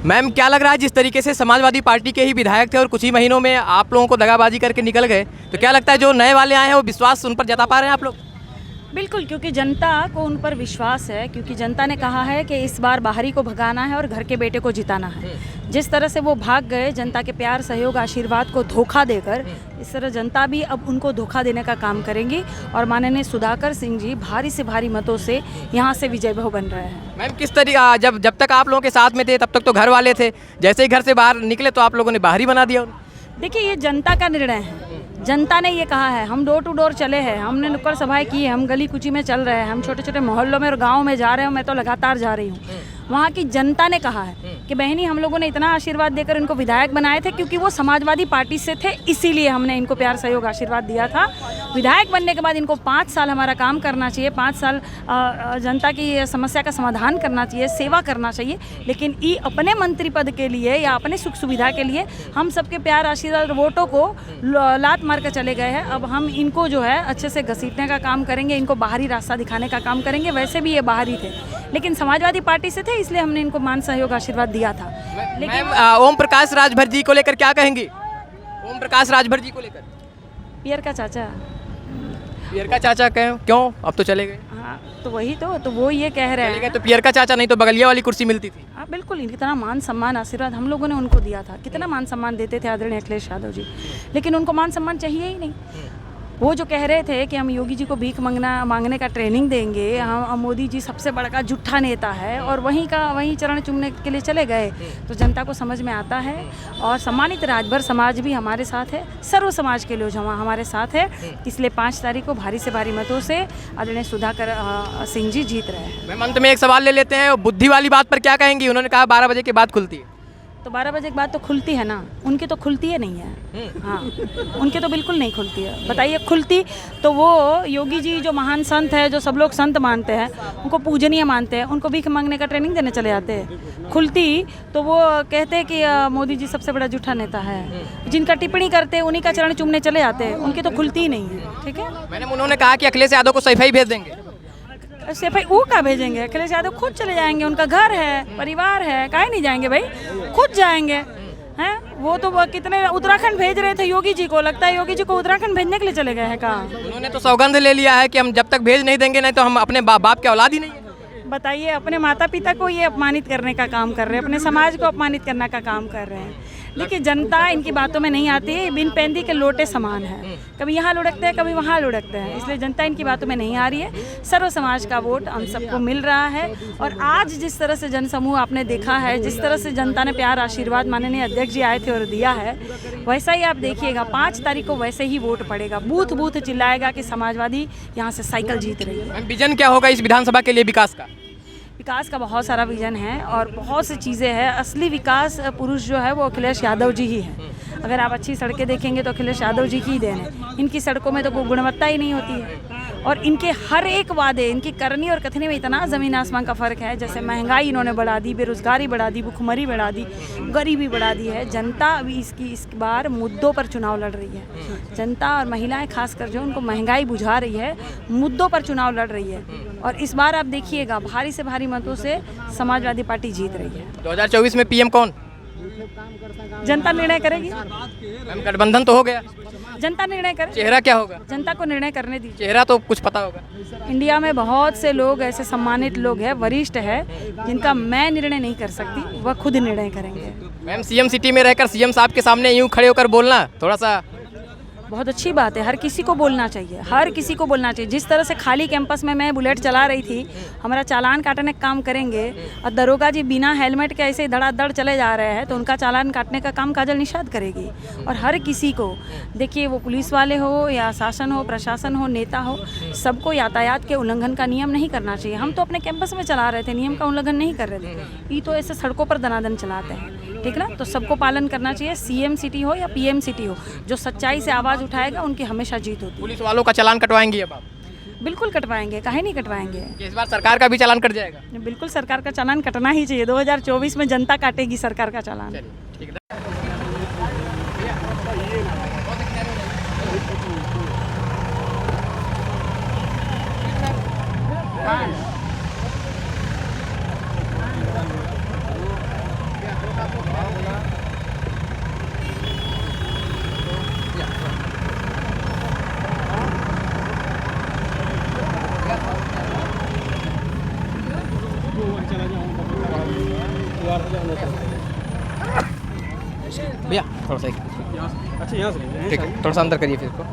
Ma'am क्या लग रहा है, जिस तरीके से समाजवादी पार्टी के ही विधायक थे और कुछ ही महीनों में आप लोगों को दगाबाजी करके निकल गए, तो क्या लगता है जो नए वाले आए हैं वो विश्वास उन पर जता पा रहे हैं आप लोग? बिल्कुल, क्योंकि जनता को उन पर विश्वास है, क्योंकि जनता ने कहा है कि इस बार बाहरी को भगाना है और घर के बेटे को जिताना है। जिस तरह से वो भाग गए जनता के प्यार, सहयोग, आशीर्वाद को धोखा देकर, इस तरह जनता भी अब उनको धोखा देने का काम करेंगी और माननीय सुधाकर सिंह जी भारी से भारी मतों से यहाँ से विजय बहु बन रहे हैं। मैम किस तरीके, जब तक आप लोगों के साथ में थे तब तक तो घर वाले थे, जैसे ही घर से बाहर निकले तो आप लोगों ने बाहरी बना दिया उन्हें। देखिए, ये जनता का निर्णय है। जनता ने ये कहा है, हम डोर टू डोर चले हैं, हमने नुक्कड़ सभाएं की है, हम गली कुची में चल रहे हैं, हम छोटे छोटे मोहल्लों में और गाँव में जा रहे हैं। मैं तो लगातार जा रही हूँ। वहाँ की जनता ने कहा है कि बहनी, हम लोगों ने इतना आशीर्वाद देकर इनको विधायक बनाए थे क्योंकि वो समाजवादी पार्टी से थे, इसीलिए हमने इनको प्यार, सहयोग, आशीर्वाद दिया था। विधायक बनने के बाद इनको 5 साल हमारा काम करना चाहिए, 5 साल जनता की समस्या का समाधान करना चाहिए, सेवा करना चाहिए। लेकिन ये अपने मंत्री पद के लिए या अपने सुख सुविधा के लिए हम सबके प्यार, आशीर्वाद, वोटों को लात मार कर चले गए हैं। अब हम इनको जो है अच्छे से घसीटने का काम करेंगे, इनको बाहरी रास्ता दिखाने का काम करेंगे। वैसे भी ये बाहरी थे लेकिन समाजवादी पार्टी से थे, इसलिए हमने इनको मान, सहयोग, आशीर्वाद दिया था। लेकिन ओम प्रकाश राजभर जी को लेकर क्या कहेंगी? ओम प्रकाश राजभर जी को लेकर पियर का चाचा, पियर का चाचा क्यों? अब तो चले गए। हाँ, तो वही तो वो ये कह रहे हैं। तो पियर का चाचा नहीं तो बगलिया वाली कुर्सी मिलती थी। हाँ बिल्कुल, कितना मान सम्मान, आशीर्वाद हम लोगों ने उनको दिया था। कितना मान सम्मान देते थे आदरणीय अखिलेश यादव जी, लेकिन उनको मान सम्मान चाहिए ही नहीं। वो जो कह रहे थे कि हम योगी जी को भीख मांगने का ट्रेनिंग देंगे, हम मोदी जी सबसे बड़ा झूठा नेता है, और वहीं चरण चूमने के लिए चले गए, तो जनता को समझ में आता है। और सम्मानित राजभर समाज भी हमारे साथ है, सर्व समाज के लोग हमारे साथ है। इसलिए 5 तारीख को भारी से भारी मतों से आदरणीय सुधाकर सिंह जी जीत रहे हैं। मैम अंत में एक सवाल ले लेते हैं, बुद्धि वाली बात पर क्या कहेंगी? उन्होंने कहा 12 बजे के बाद खुलती है, तो 12 बजे के बाद तो खुलती है ना, उनकी तो खुलती है नहीं है। हाँ, उनकी तो बिल्कुल नहीं खुलती है। बताइए, खुलती तो वो योगी जी जो महान संत है, जो सब लोग संत मानते हैं, उनको पूजनीय मानते हैं, उनको भीख मांगने का ट्रेनिंग देने चले जाते हैं। खुलती तो वो कहते हैं कि मोदी जी सबसे बड़ा झूठा नेता है, जिनका टिप्पणी करते हैं उन्हीं का चरण चूमने चले जाते हैं। उनकी तो खुलती ही नहीं है। ठीक है, मैडम उन्होंने कहा कि अखिलेश यादव को सफाई भेज देंगे। सिर्फ वो का भेजेंगे? अखिलेश यादव खुद चले जाएंगे, उनका घर है, परिवार है, काहे नहीं जाएंगे भाई, खुद जाएंगे हैं। वो तो कितने उत्तराखंड भेज रहे थे योगी जी को, लगता है योगी जी को उत्तराखंड भेजने के लिए चले गए हैं। कहाँ? उन्होंने तो सौगंध ले लिया है कि हम जब तक भेज नहीं देंगे नहीं तो हम अपने बाप के औलाद ही नहीं है। बताइए, अपने माता पिता को ये अपमानित करने का काम कर रहे हैं, अपने समाज को अपमानित करने का काम कर रहे हैं। देखिए, जनता इनकी बातों में नहीं आती है, बिन पैंदी के लोटे समान है, कभी यहाँ लुढ़कते हैं, कभी वहाँ लुढ़कते हैं। इसलिए जनता इनकी बातों में नहीं आ रही है। सर्व समाज का वोट हम सबको मिल रहा है। और आज जिस तरह से जनसमूह आपने देखा है, जिस तरह से जनता ने प्यार, आशीर्वाद माननीय अध्यक्ष जी आए थे और दिया है, वैसा ही आप देखिएगा 5 तारीख को वैसे ही वोट पड़ेगा। बूथ बूथ चिल्लाएगा कि समाजवादी यहाँ से साइकिल जीत रही है। विजन क्या होगा इस विधानसभा के लिए विकास का? विकास का बहुत सारा विजन है और बहुत सी चीज़ें हैं। असली विकास पुरुष जो है वो अखिलेश यादव जी ही है। अगर आप अच्छी सड़कें देखेंगे तो अखिलेश यादव जी की ही देन है। इनकी सड़कों में तो कोई गुणवत्ता ही नहीं होती है और इनके हर एक वादे, इनकी करनी और कथनी में इतना ज़मीन आसमान का फ़र्क है। जैसे महंगाई इन्होंने बढ़ा दी, बेरोज़गारी बढ़ा दी, भुखमरी बढ़ा दी, गरीबी बढ़ा दी है। जनता अभी इस बार मुद्दों पर चुनाव लड़ रही है। जनता और महिलाएं खासकर जो उनको महंगाई बुझा रही है, मुद्दों पर चुनाव लड़ रही है। और इस बार आप देखिएगा भारी से भारी मतों से समाजवादी पार्टी जीत रही है। 2024 में पीएम कौन? जनता निर्णय करेगी। मैम गठबंधन तो हो गया, जनता निर्णय करे। चेहरा क्या होगा? जनता को निर्णय करने दीजिए। चेहरा तो कुछ पता होगा। इंडिया में बहुत से लोग ऐसे सम्मानित लोग हैं, वरिष्ठ है, जिनका मैं निर्णय नहीं कर सकती, वह खुद निर्णय करेंगे। मैम सीएम सिटी में रहकर सीएम साहब के सामने यूं खड़े होकर बोलना थोड़ा सा बहुत अच्छी बात है। हर किसी को बोलना चाहिए, हर किसी को बोलना चाहिए। जिस तरह से खाली कैंपस में मैं बुलेट चला रही थी, हमारा चालान काटने का काम करेंगे और दरोगा जी बिना हेलमेट के ऐसे धड़ाधड़ चले जा रहे हैं तो उनका चालान काटने का काम काजल निषाद करेगी। और हर किसी को देखिए, वो पुलिस वाले हो या शासन हो, प्रशासन हो, नेता हो, सबको यातायात के उल्लंघन का नियम नहीं करना चाहिए। हम तो अपने कैंपस में चला रहे थे, नियम का उल्लंघन नहीं कर रहे थे। ये तो ऐसे सड़कों पर दनादन चलाते हैं, ठीक ना। तो सबको पालन करना चाहिए, सीएम सिटी हो या पीएम सिटी हो। जो सच्चाई से आवाज़ उठाएगा उनकी हमेशा जीत होती है। पुलिस वालों का चालान कटवाएंगी अब आप? बिल्कुल कटवाएंगे, काहे नहीं कटवाएंगे। इस बार सरकार का भी चालान कट जाएगा? बिल्कुल, सरकार का चालान कटना ही चाहिए। 2024 में जनता काटेगी सरकार का चालान। ठीक है। भैया थोड़ा सा अच्छा यहाँ से ठीक है, थोड़ा सा अंदर करिए फिर इसको।